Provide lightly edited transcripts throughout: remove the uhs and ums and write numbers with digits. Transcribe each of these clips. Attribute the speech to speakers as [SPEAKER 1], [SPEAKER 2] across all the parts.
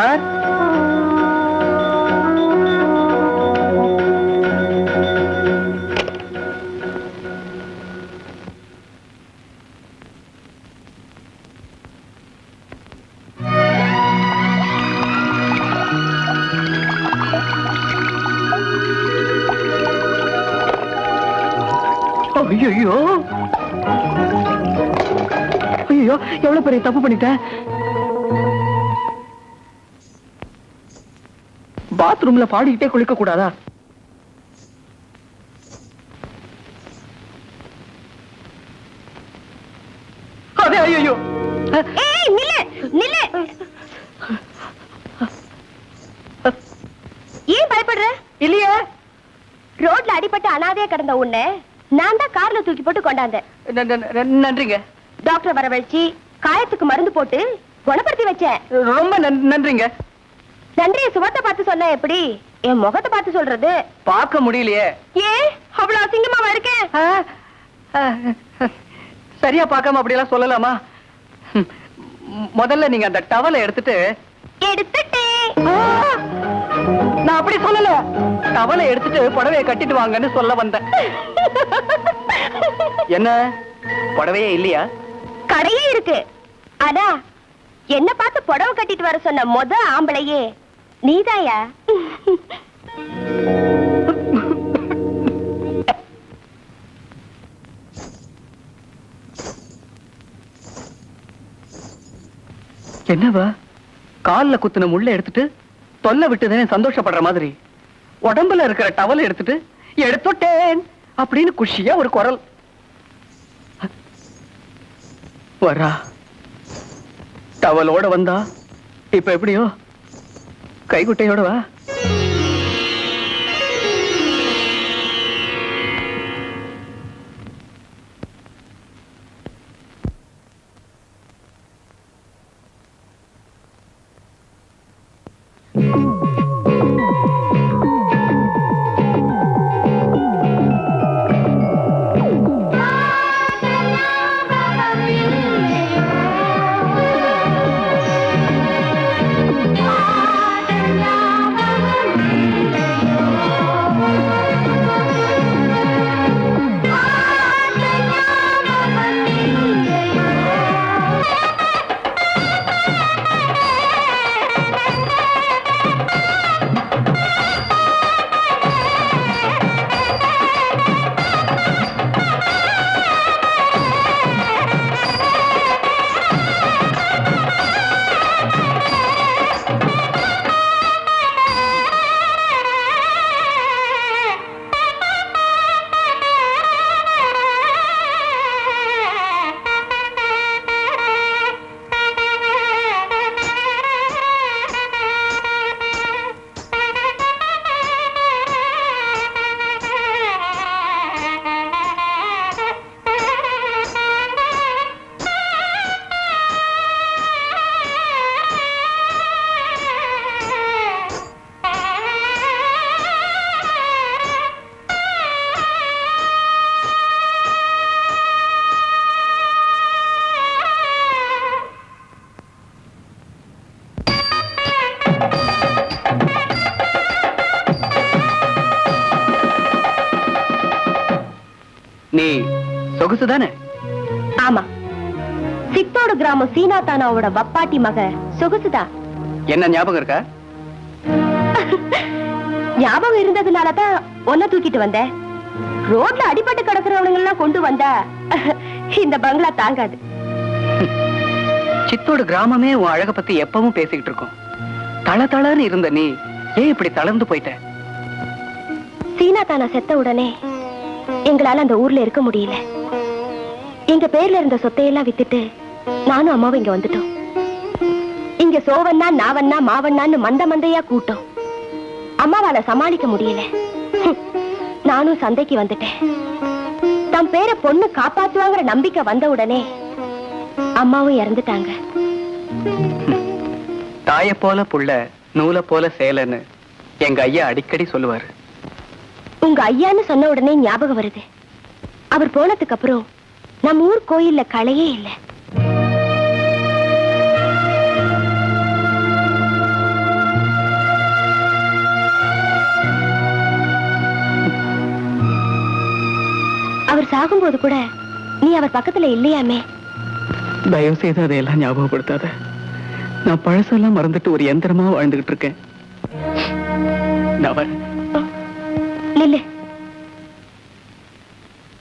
[SPEAKER 1] Sir, ஐயோ ஐயோ, எவ்வளவு பெரிய தப்பு பண்ணிட்டேன். பாத்ரூம்ல பாடிக்கிட்டே குளிக்க கூடாதா? அதே ஐயோ.
[SPEAKER 2] ஏன் பயப்படுற?
[SPEAKER 1] இல்லையே.
[SPEAKER 2] ரோட்ல அடிபட்டு அனாதையா கிடந்த உன்னை நான் தான் கார்ல தூக்கி போட்டு கொண்டாந்தேன்.
[SPEAKER 1] நன்றிங்க.
[SPEAKER 2] டாக்டர் வரவழைச்சு காயத்துக்கு மருந்து போட்டு குணப்படுத்தி வச்சேன்.
[SPEAKER 1] ரொம்ப நன்றிங்க.
[SPEAKER 2] நன்றிய சுகத்தை பார்த்து சொன்ன எப்படி என் முகத்தை பார்த்து சொல்றது?
[SPEAKER 1] பார்க்க முடியலையே.
[SPEAKER 2] ஏன் அவ்வளவு அசிங்கமாவா இருக்கேன்?
[SPEAKER 1] சரியா பார்க்காம அப்படியெல்லாம் சொல்லலாமா? முதல்ல நீங்க அந்த டவலை எடுத்துட்டேன். நான் அப்படி சொல்லல. டவலை எடுத்துட்டு புடவையை கட்டிட்டு வாங்கன்னு சொல்ல வந்தேன். என்ன புடவையே இல்லையா?
[SPEAKER 2] கடையே இருக்கு. ஆனா என்ன பார்த்து புடவை கட்டிட்டு வர சொன்ன முத ஆம்பளையே நீதாயா?
[SPEAKER 1] என்னவா கால்ல குத்துன முள்ள எடுத்துட்டு தொல்லை விட்டுதானே சந்தோஷப்படுற மாதிரி உடம்புல இருக்கிற டவலை எடுத்துட்டு எடுத்துட்டேன் அப்படின்னு குஷியா ஒரு குரல் வரா. டவலோட வந்தா இப்ப எப்படியோ கைகுட்டையோட வா. நீ சொகுசுதானே?
[SPEAKER 2] ஆமா, சித்தோடு கிராமம் சீனாதானாவோட வப்பாட்டி மக சொகுசுதா.
[SPEAKER 1] என்ன ஞாபகம் இருக்கா?
[SPEAKER 2] ஞாபகம் இருந்ததுனாலதான் ஒன்ன தூக்கிட்டு வந்தேன். ரோட்ல அடிபட்டு கிடக்குறவங்க எல்லாம் கொண்டு வந்தா இந்த பங்களா தாங்காது.
[SPEAKER 1] சித்தோடு கிராமமே உன் அழக பத்தி எப்பவும் பேசிக்கிட்டு இருக்கும். தள தளன்னு இருந்த நீ ஏன் இப்படி தளர்ந்து போயிட்ட?
[SPEAKER 2] சீனாதானா செத்த உடனே எங்களால அந்த ஊர்ல இருக்க முடியல. எங்க பேர்ல இருந்த சொத்தையெல்லாம் வித்துட்டு நானும் அம்மாவும் இங்க வந்துட்டோம். இங்க சோவண்ணா நாவண்ணா மாவண்ணான்னு மந்த மந்தையா கூட்டம். அம்மாவால சமாளிக்க முடியல. நானும் சந்தைக்கு வந்துட்டேன். தம் பேரை பொண்ணு காப்பாத்துவாங்கிற நம்பிக்கை வந்த உடனே அம்மாவும் இறந்துட்டாங்க.
[SPEAKER 1] தாய போல புள்ள நூலை போல சேலன்னு எங்க ஐயா அடிக்கடி சொல்லுவாரு.
[SPEAKER 2] உங்க ஐயான்னு சொன்ன உடனே ஞாபகம் வருது. அவர் போனதுக்கு அப்புறம் நம்ம ஊர் கோயில்ல களையே இல்லை. சாகும்போது கூட நீ அவர் பக்கத்துல இல்லையாமே.
[SPEAKER 1] தயவு செய்து அதையெல்லாம் ஞாபகப்படுத்தாத. நான் பழசெல்லாம் மறந்துட்டு ஒரு யந்திரமா வாழ்ந்துகிட்டு இருக்கேன். நான் வரேன்.
[SPEAKER 2] நில்லு.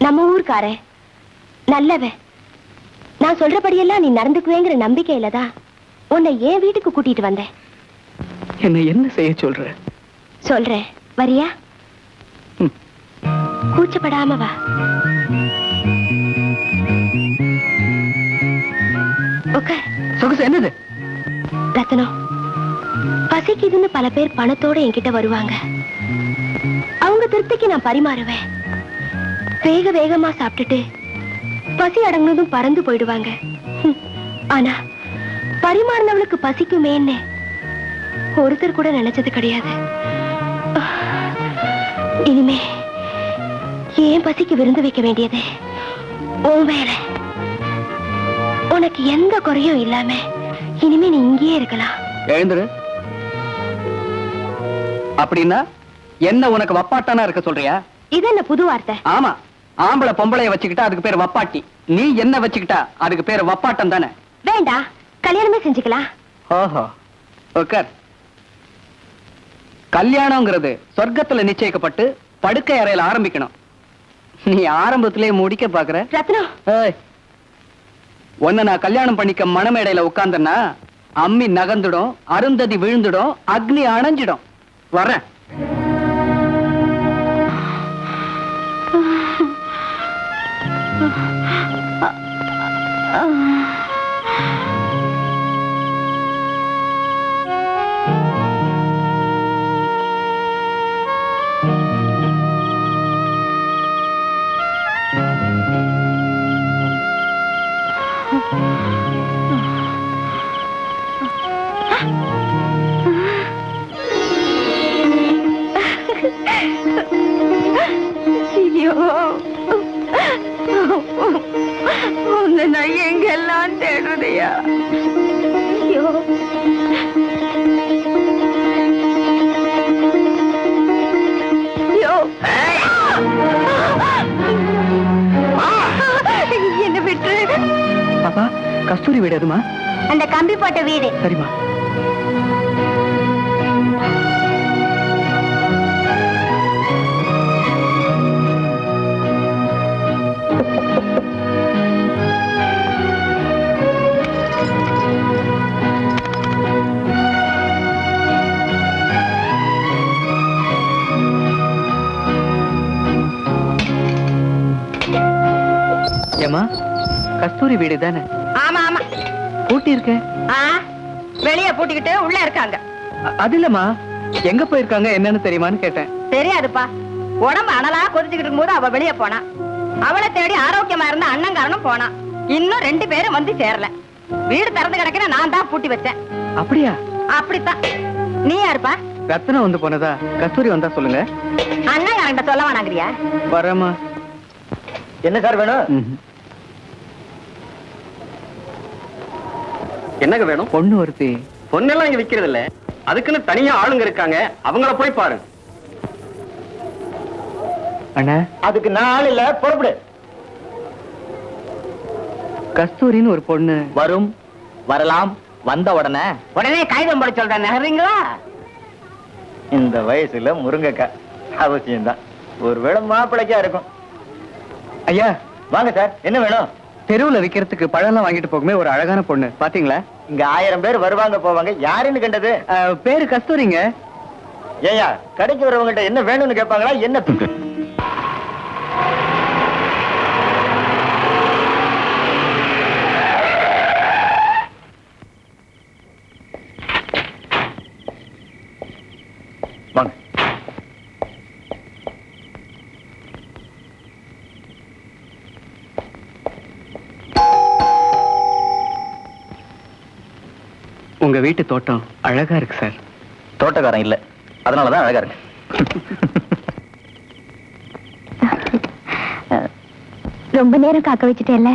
[SPEAKER 2] நம்ம ஊர்க்காரன் நல்லவன். நான் சொல்றபடியெல்லாம் நீ நடந்துக்குவேங்கிற நம்பிக்கையில தான் உன்னை என் வீட்டுக்கு கூட்டிட்டு வந்தேன்.
[SPEAKER 1] என்ன என்ன செய்ய சொல்ற?
[SPEAKER 2] சொல்றேன், வரியா?
[SPEAKER 1] ம்.
[SPEAKER 2] கூச்சப்படாம வா. உட்கார்.
[SPEAKER 1] சொகுசு என்னது?
[SPEAKER 2] ரத்னம், பசிக்குதுன்னு பல பேர் பணத்தோட என்கிட்ட வருவாங்க. அவங்க திருப்திக்கு நான் பரிமாறுவேன். வேக வேகமா சாப்பிட்டுட்டு பசி அடங்கினதும் பறந்து போயிடுவாங்க. ஆனா பரிமாறினவளுக்கு பசிக்குமேன்னு ஒருத்தர் கூட நினைச்சது கிடையாது. இனிமே ஏன் பசிக்கு விருந்து வைக்க வேண்டியது உன் வேலை. உனக்கு எந்த குறையும் இல்லாம இனிமே நீ இங்கேயே இருக்கலாம்.
[SPEAKER 1] எழுந்துரு. அப்படின்னா என்ன உனக்கு வப்பாட்டானா இருக்க சொல்றியா?
[SPEAKER 2] இது என்ன புது வார்த்தை? ஆமா,
[SPEAKER 1] ஆம்பளை பொம்பளைய வச்சுக்கிட்டா அதுக்கு பேர் வப்பாட்டி. நீ என்ன வச்சுக்கிட்டா அதுக்கு பேர் வப்பாட்டம் தானே.
[SPEAKER 2] வேண்டாம், கல்யாணமே செஞ்சுக்கலாம்.
[SPEAKER 1] ஓஹோ, உட்கார். கல்யாணம்ங்கிறது சொர்க்கத்துல நிச்சயிக்கப்பட்டு படுக்கை அறையில ஆரம்பிக்கணும். நீ ஆரம்பத்திலே முடிக்க பாக்குற.
[SPEAKER 2] ரத்னம்,
[SPEAKER 1] உன்னை நான் கல்யாணம் பண்ணிக்க மணமேடையில உட்கார்ந்தன்னா அம்மி நகர்ந்துடும், அருந்ததி விழுந்துடும், அக்னி அணைஞ்சிடும். வரேன்.
[SPEAKER 2] ஐயோ, உன்னை நான் எங்கெல்லாம் தேடுறதையா? ஐயோ, ஐயோ, என்ன விட்டு.
[SPEAKER 1] பாப்பா, கஸ்தூரி வீடு எதுமா?
[SPEAKER 2] அந்த கம்பி போட்ட வீடு.
[SPEAKER 1] சரிமா. ஏமா, கஸ்தூரி வீடு தானே?
[SPEAKER 2] ஆமா ஆமா,
[SPEAKER 1] பூட்டி இருக்க.
[SPEAKER 2] வெளிய பூட்டிக்கிட்டு உள்ள இருக்காங்க.
[SPEAKER 1] அது இல்லம்மா, எங்க போயிருக்காங்க என்னன்னு தெரியுமான்னு கேட்டேன்.
[SPEAKER 2] தெரியாதுப்பா. உடம்பு அனலா கொதிச்சுக்கிட்டு இருக்கும்போது அவ வெளிய போனா. அவளை தேடி ஆரோக்கியமா இருந்த அண்ணங்காரனும் போனா. இன்னும் 2 பேரும் வந்து சேரல. வீடு திறந்து கிடக்கிற நான் தான் பூட்டி வச்சேன்.
[SPEAKER 1] அப்படியா?
[SPEAKER 2] அப்படித்தான். நீ யாருப்பா?
[SPEAKER 1] ரத்னம் வந்து போனதா. கஸ்தூரி வந்தா சொல்லுங்க.
[SPEAKER 2] அண்ணங்காரன்ட்ட சொல்ல வேணாங்கிறியா?
[SPEAKER 1] வரமா.
[SPEAKER 3] என்ன சார் வேணும்? என்னங்க வேணும்?
[SPEAKER 1] பொண்ணு ஒருத்தி.
[SPEAKER 3] பொண்ணெல்லாம் இங்க விக்கிறது இல்ல, அதுக்குன்னு தனியா ஆளுங்க இருக்காங்க, அவங்கள போய் பாரு.
[SPEAKER 1] அண்ணா,
[SPEAKER 3] அதுக்கு நான் ஆள் இல்ல, புறப்படு.
[SPEAKER 1] கஸ்தூரின்னு ஒரு பொண்ணு
[SPEAKER 3] வரும், வரலாம், வந்த உடனே
[SPEAKER 2] காகிதம் போட சொல்றேன், நகர்றீங்களா?
[SPEAKER 3] இந்த வயசுல முருங்கைக்காய் அவசியம்தான். ஒருவேளை மாப்பிளைக்கா இருக்கும்.
[SPEAKER 1] ஐயா
[SPEAKER 3] வாங்க சார், என்ன வேணும்?
[SPEAKER 1] தெருவுல விக்கிறதுக்கு பழம்லாம் வாங்கிட்டு போகுமே ஒரு அழகான பொண்ணு பாத்தீங்களா?
[SPEAKER 3] இங்க 1000 பேர் வருவாங்க போவாங்க, யாருன்னு கண்டது?
[SPEAKER 1] பேரு கஸ்தூரிங்க.
[SPEAKER 3] ஏயா, கடைக்கு வரவங்கள்ட்ட என்ன வேணும்னு கேட்பாங்களா என்ன? வாங்க.
[SPEAKER 1] உங்க வீட்டு தோட்டம் அழகா இருக்கு சார்.
[SPEAKER 3] தோட்டக்காரன் இல்ல, அதனாலதான் அழகா இருக்கு.
[SPEAKER 2] ரொம்ப நேரம் காக்க வச்சுட்டேல்ல.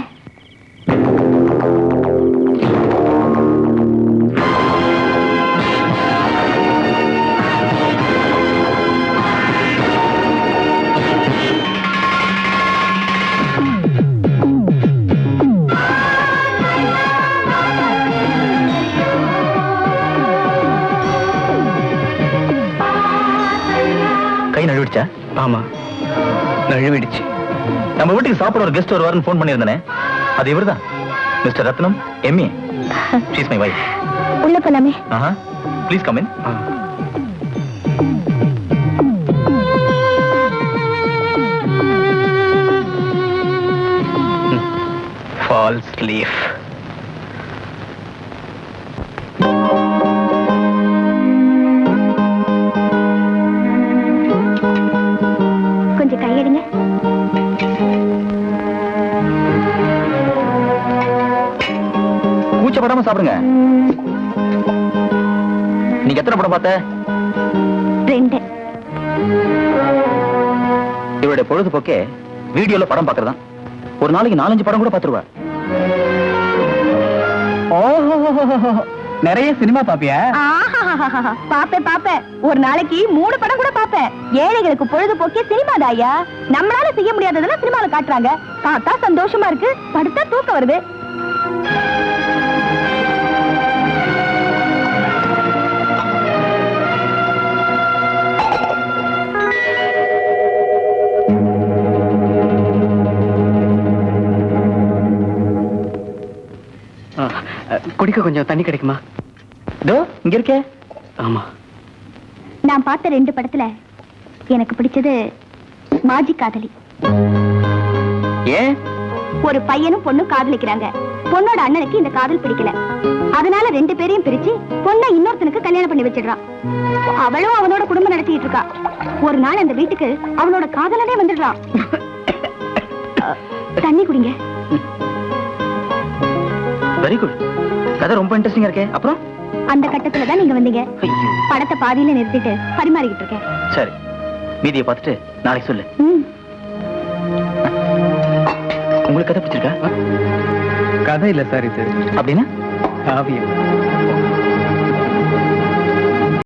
[SPEAKER 4] நழுவிடுச்சா?
[SPEAKER 1] ஆமா, நழுவிடுச்சு.
[SPEAKER 4] நம்ம வீட்டுக்கு சாப்பிட ஒரு கெஸ்ட் வருவாருன்னு ஃபோன் பண்ணியிருந்தேனே, அது இவர்தான், mister Ratnam, MA. She's my wife.
[SPEAKER 2] உள்ள போலாமே.
[SPEAKER 4] Please come in. False leaf.
[SPEAKER 2] கொஞ்சம் கையெடுங்க.
[SPEAKER 4] கூச்சப்படாம சாப்பிடுங்க. நீங்க எத்தனை படம் பார்த்த?
[SPEAKER 2] 2.
[SPEAKER 4] இவருடைய பொழுதுபோக்கே வீடியோல படம் பார்க்கறதா. ஒரு நாளைக்கு 4-5 படம் கூட பார்த்துருவா.
[SPEAKER 1] ஓஹோ, நிறைய சினிமா பாப்பியா?
[SPEAKER 2] பாப்பேன். ஒரு நாளைக்கு 3 படம் கூட பாப்பேன். ஏழைகளுக்கு பொழுதுபோக்கே சினிமா தாயா. நம்மளால செய்ய முடியாததெல்லாம் சினிமால காட்டுறாங்க. பார்த்தா சந்தோஷமா இருக்கு, படுத்தா தூக்கம் வருது.
[SPEAKER 1] குடிக்க கொஞ்சம் தண்ணி கிடைக்குமா?
[SPEAKER 4] இதோ இங்க இருக்கே.
[SPEAKER 1] ஆமா,
[SPEAKER 2] நான் பார்த்த 2 படத்துல எனக்கு பிடிச்சது மாஜி காதலி.
[SPEAKER 4] ஏன்?
[SPEAKER 2] ஒரு பையனும் பொண்ணும் காதலிக்கிறாங்க. பொண்ணோட அண்ணனுக்கு இந்த காதல் பிடிக்கல. அதனால 2 பேரையும் பிரிச்சு பொண்ணை இன்னொருத்தனுக்கு கல்யாணம் பண்ணி வச்சிடுறான். அவளும் அவனோட குடும்பம் நடத்திட்டு இருக்கா. ஒரு நாள் அந்த வீட்டுக்கு அவனோட காதலனே வந்துடுறான். தண்ணி குடிங்க.
[SPEAKER 4] Very good. கதை ரொம்ப இன்ட்ரெஸ்டிங்கா இருக்கே. அப்புறம்
[SPEAKER 2] அந்த கட்டத்துல தான் நீங்க வந்தீங்க.
[SPEAKER 4] ஐயோ.
[SPEAKER 2] படத்தை பாதியில நிறுத்திட்டு பரிமாறிக்கிட்டு இருக்கேன்.
[SPEAKER 4] சரி, மீதியை பார்த்துட்டு நாளைக்கு சொல்லு. உங்களுக்கு கதை பிடிச்சிருக்கா?
[SPEAKER 1] கதை இல்ல சார், இது
[SPEAKER 4] அப்படின்னா
[SPEAKER 1] காவியம்.